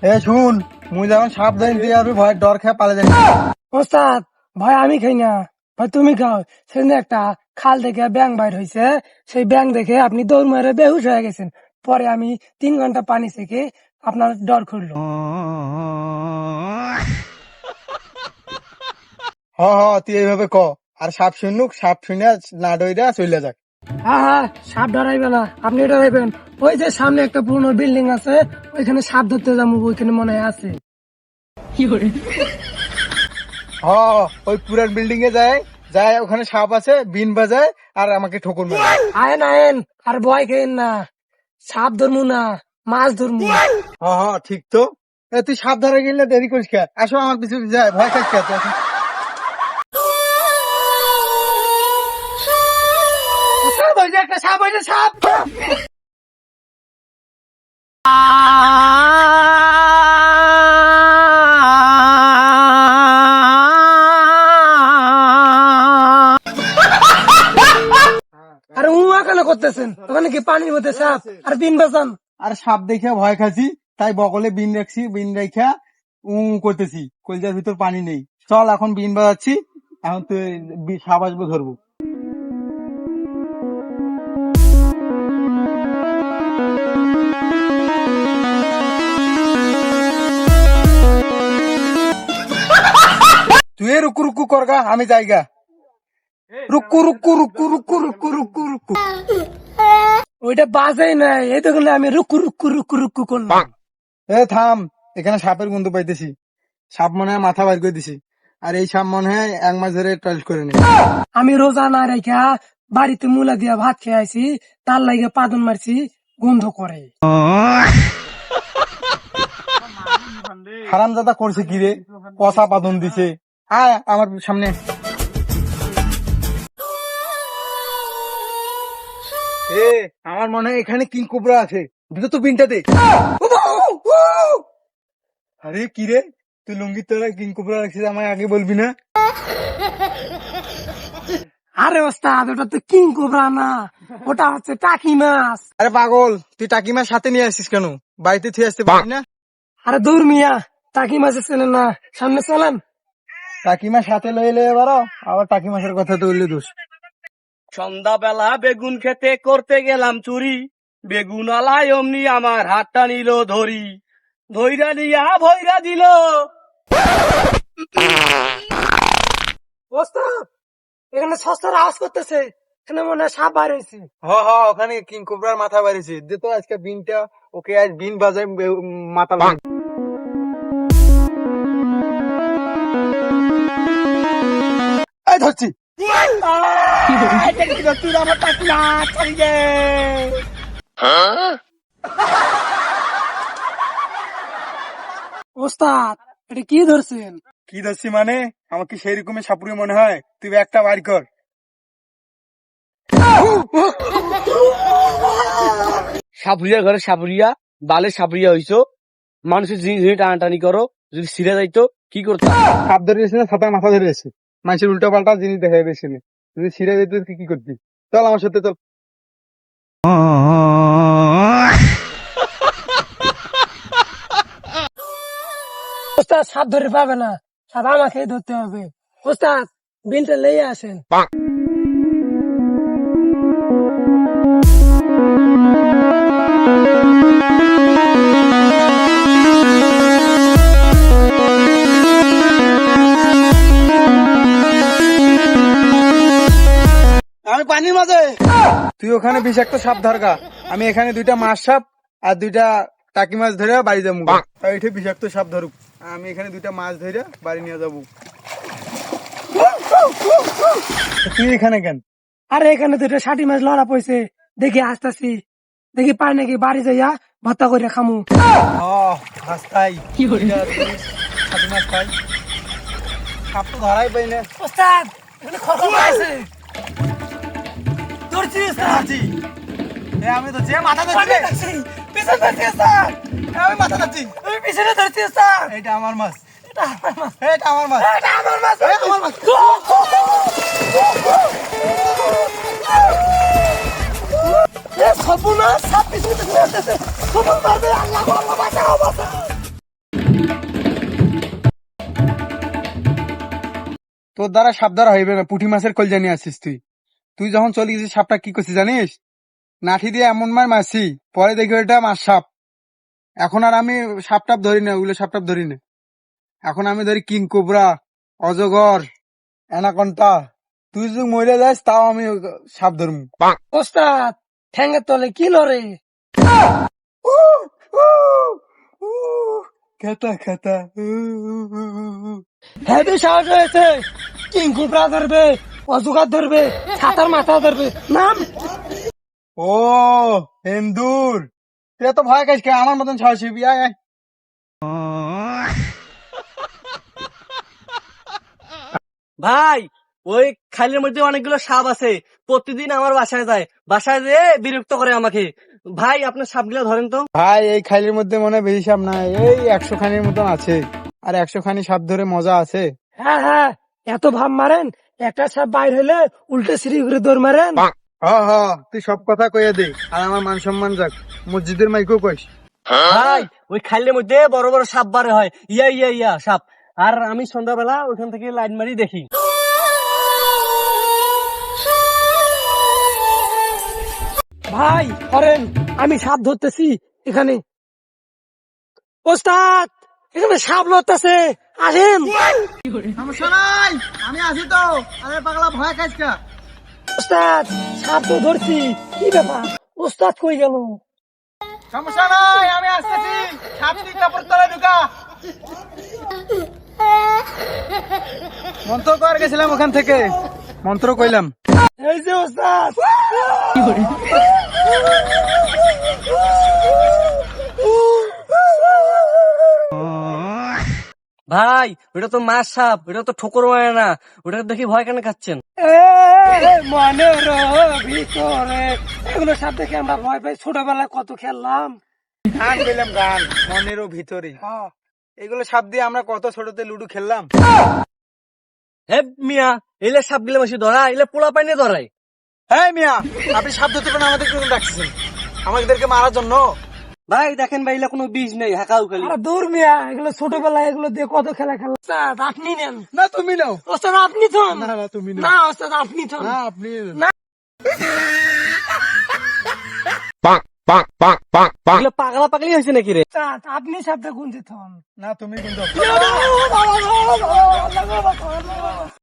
এ শুন, মুই যখন সাপ ধরি দিয়ে আর ভয় ডর খেয়ে পালে যাই। ওস্তাদ ভয় আমি খাই না, ভয় তুমি খাও। সেদিন একটা খাল থেকে ব্যাং বাইর হয়েছে, সেই ব্যাং দেখে আপনি দৌড় মেরে বেহুশ হয়ে গেছেন। পরে আমি 3 ঘন্টা পানি থেকে আপনার ডর করলো। হ হ, তুই এইভাবে ক। আর সাপ শুনুক, সাপ শুনে না ডইরা চলে যাক। হ্যাঁ হ্যাঁ, সাপ ডরাইবে না, আপনি ডরাইবেন। ওই যে সামনে একটা পুরনো বিল্ডিং আছে, ওইখানে সাপ ধরতে যাবো, ওইখানে মনে হয় আছে। হ, ওই পুরান বিল্ডিং এ যায়, যায় ওখানে সাপ আছে, বিন বাজায় আর আমাকে ঠোকর মারে। আয়েন আয়েন, আর ভয় খেয়েন না, সাপ ধরমু না, মাছ ধরমু। হ হ, ঠিক তো। এ তুই সাপ ধরে গেলে দেরি করিস কে? আসো আমার পিছু পিছু যায়, ভয় খাস কে তুই? আসো। ওস্তাদ, ওই যে একটা সাপ, ওই যে সাপ। আরে উমা কেন করতেছেন? ওখানে কি পানির মধ্যে সাপ আর বিন বাজান? আর সাপ দেখে ভয় খাচ্ছি, তাই বগলে বিন রাখছি, বিন রেখা করতেছি, কলজার ভিতর পানি নেই। চল এখন বিন বাজাচ্ছি, এখন তুই সাপ আসবো ধরবো। তুই রুকু রুকু করগা, আমি যাইগা। রুকু রুকু রুকু রুকু রুকু রুকু রুকু। ওইটা বাজাই নাই, এই দেখুন আমি রুকু রুকু রুকু রুকু করলাম। এ থাম, এখানে সাপের গন্ধ পাইতেছি। সাপ মনে হয় মাথা বাইর করে দিছি। আর এই সাপ মনে হয় 1 মাস ধরে টয়লেট করে নি। আমি রোজা না রেখা বাড়িতে মুলা দিয়া ভাত খেয়ে আইছি, তার লাগে পাদন মারছি, গন্ধ করে। হারামজাদা করছে কি রে, পচা পাদন দিছে। আয় আমার সামনে। এ আমার মনে হয় এখানে কিং কোবরা আছে, দুটো তো বিনটা দে। আরে কি রে, তুই লুঙ্গির তলায় কিং কোবরা রাখছিস, আমায় আগে বলবি না? আরে ওস্তাদ, ওটা তো কিং কোবরা না, ওটা হচ্ছে টাকি মাছ। আরে পাগল, তুই টাকি মাছ সাথে নিয়ে আসিস কেন? বাড়িতে থুয়ে আসতে পারি না? আরে দূর মিয়া, টাকি মাছের চেনেন না, সামনে চলেন। টাকি মাছ সাথে লয়ে লয়ে বাড়াও, আবার টাকি মাছের কথা তো উল্লে দোষ। সন্ধ্যাবেলা বেগুন খেতে করতে গেলাম চুরি, বেগুন আলায় অমনি আমার হাতটা নিল ধরি, ধৈরা নিয়া ভৈরা দিল। ওস্তাদ, এখানে সস্তার আওয়াজ করতেছে, এখানে মনে হয় সাপ বার হয়েছে। হ হ, ওখানে কিং কোবরার মাথা বাড়িছে, দে তো আজকে বিনটা, ওকে আজ বিন বাজায় মাথা বাড়ি। এই ধরছি। ওস্তাদ, এটা কি ধরছেন? কি ধরছি মানে, আমাকে সেই রকমের সাপুরি মনে হয়? তুই একটা বার কর। সাপুরিয়া ঘরে সাপুরিয়া, বালে সাপুরিয়া হইছো, মানুষের জিনিস নিয়ে টানাটানি করো, যদি সিরে যাইতো কি করতাম? সাপ ধরে এসে না, ছাতায় মাথা ধরে এসে মানুষের উল্টা পাল্টা জিনিস দেখা যাবে। যদি ছিঁড়ে যেত কি করবি? চল আমার সাথে চল। ওস্তাদ, সাপ ধরে পাবে না, সাপ আমাকেই ধরতে হবে। ওস্তাদ, বিনটা লেগে আসেন। আমি পানির মাঝে, তুই ওখানে বিষাক্ত সাপ ধরগা, আমি এখানে 2টা মাছ সাপ আর 2টা টাকি মাছ ধরে বাড়ি যাবো। তাই এঠে বিষাক্ত সাপ ধরুক, আমি এখানে 2টা মাছ ধরে বাড়ি নিয়ে যাবো। তুই এখানে কেন? আরে এখানে তো এটা 60 মাছ লড়া পড়ছে, দেখি আসতেছি, দেখি পাই নাকি বাড়ি যাইয়া ভত্তা করে খামু। রাস্তায় সাথে মাছ খাই, সাপ তো ধরাই পাই না। ওস্তাদ, এখানে খরগোশ আছে, ধরছি ওস্তাদ। আমি তো যে মাথা ধরছি, পিছনে ধরছি ওস্তাদ, আমি মাথা ধরছি। আমি পিছনে ধরছি ওস্তাদ। এটা আমার মাছ, এটা আমার মাছ, এটা আমার মাছ, এটা আমার মাছ, এটা আমার মাছ। সর্বনাশ, সাপ পিছনে ধরে আসতেছে, সর্বনাশ, আল্লাহ, আল্লাহ বাঁচাও, বাঁচাও। তোর দ্বারা সাপ ধরা হইবে না, পুঁটি মাছের কলজা নিয়ে আসিস তুই। তুই যখন চলে গেছিস সাপটা কি করছিস জানিস? লাঠি দিয়ে এমন মারছি, পরে দেখি ওইটা মাছ সাপ। এখন আর আমি সাপ টাপ ধরি না, ওগুলো সাপ টাপ ধরি না। এখন আমি ধরি কিং কোবরা, অজগর, অ্যানাকন্ডা। তুই যদি মরে যাস তাও আমি সাপ ধরবো। ওস্তাদ ঠ্যাঙ্গের তলে কি লড়ে? খেতা খেতা। হেভি সাহস হয়েছে, কিংকুবরা ধরবে, অজগর ধরবে, ছাতার মাথা ধরবে, নাম। ও এন্দুর, তুই তো ভয় খাইস কে? আমার মতন সাহসী আয় আয়। ভাই ওই খালের মধ্যে অনেকগুলো সাপ আছে, প্রতিদিন আমার বাসায় যায়, বাসায় যেয়ে বিরক্ত করে আমাকে। ভাই আপনার সাপগুলো ধরেন তো। ভাই এই খাইলের মধ্যে মনে হয় বেশি সাপ নাই, এই 100 খানির মতন আছে। আর 100 খানি সাপ ধরে মজা আছে। হ্যাঁ হ্যাঁ, এত ভাব মারেন, একটা সাপ বাইর হইলে উল্টে সিঁড়ি ঘুরে দৌড় মারেন। হ হ, তুই সব কথা কইয়া দে, আর আমার মান সম্মান যাক। মসজিদের মাইকেও কইস। ভাই ওই খালের মধ্যে বড় বড় সাপ বারে হয়, ইয়া ইয়া ইয়া সাপ। আর আমি সন্ধ্যাবেলা ওখান থেকে লাইন মারি দেখি। ভাই করেন, আমি সাপ ধরতেছি এখানে। ওস্তাদ এখানে সাপ লড়তেছে, আসেন। সমস্যা নাই, আমি আছি তো। আরে পাগলা ভয় খাইস কে? ওস্তাদ সাপ তো ধরছি, কি ব্যাপার? ওস্তাদ কই গেল? সমস্যা নাই, আমি আসতেছি। সাপ তুই কাপড় তলায় ঢুকা। মন্ত্র কর গেছিলাম ওখান থেকে, মন্ত্র কইলাম। এই যে ওস্তাদ। ভাই ওটা তো মাছ সাপ, ওটা তো ঠোকর মারে না, ওটা দেখি ভয় কেন খাচ্ছেন? মনের ভিতরে এগুলো সাপ দেখে আমরা ভয় পাই, ছোটবেলায় কত খেললাম। গান কইলাম, গান মনেরও ভিতরে। এগুলো সাপ দিয়ে আমরা কত ছোটতে লুডু খেললাম। হে মিয়া, এলে সাপ গুলো বেশি ধরা, এলে পোলা পাইনে ধরাই। হ্যাঁ মিয়া, আপনি সাপ ধরতে পারেন, আমাদের কেন ডাকছেন? আমাদেরকে মারার জন্য? ভাই দেখেন ভাই, এলে কোনো বিষ নেই, হাঁকাও খালি। আরে দূর মিয়া, এগুলো ছোটবেলায় এগুলো দিয়ে কত খেলা খেলা। ওস্তাদ আপনি নেন। না তুমি নাও। ওস্তাদ আপনি থন। না না তুমি না নাও। ওস্তাদ আপনি থন। না আপনি এগুলো পাগলা পাগলি হয়েছে নাকি রে? ওস্তাদ আপনি সাপটা গুনতে থন। না তুমি কিন্তু